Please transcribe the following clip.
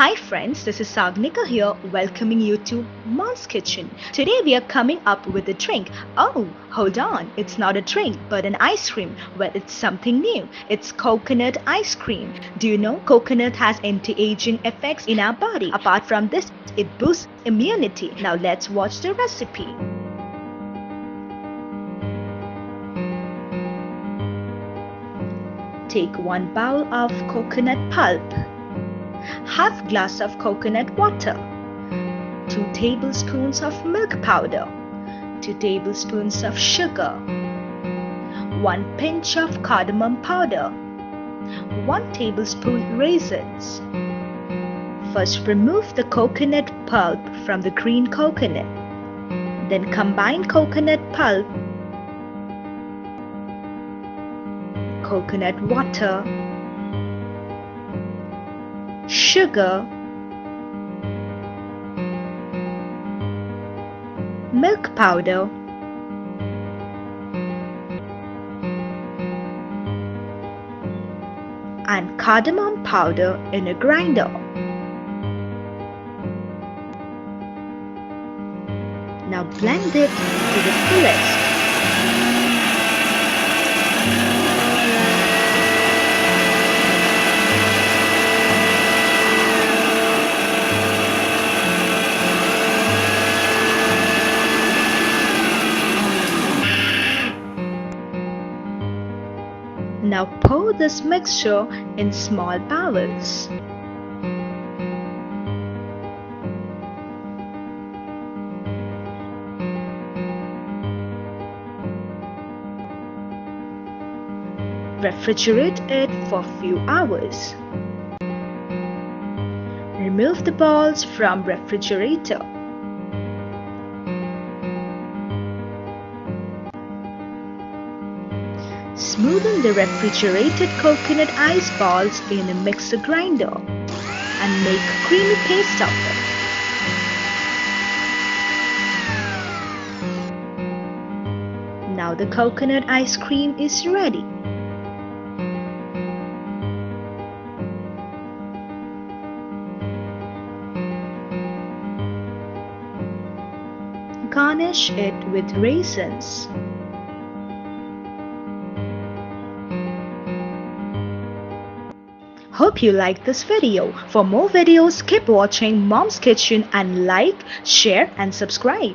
Hi friends, this is Sagnika here, welcoming you to Mom's Kitchen. Today we are coming up with a drink. Oh, hold on, it's not a drink but an ice cream. Well, it's something new. It's coconut ice cream. Do you know coconut has anti-aging effects in our body? Apart from this, it boosts immunity. Now let's watch the recipe. Take 1 bowl of coconut pulp, half glass of coconut water, 2 tablespoons of milk powder, 2 tablespoons of sugar, 1 pinch of cardamom powder, 1 tablespoon raisins. First remove the coconut pulp from the green coconut. Then combine coconut pulp, coconut water, sugar, milk powder, and cardamom powder in a grinder. Now blend it to the fullest. Now pour this mixture in small bowls. Refrigerate it for a few hours. Remove the balls from refrigerator. Smoothen the refrigerated coconut ice balls in a mixer grinder and make a creamy paste of it. Now the coconut ice cream is ready. Garnish it with raisins. Hope you liked this video. For more videos, keep watching Mom's Kitchen and like, share and subscribe.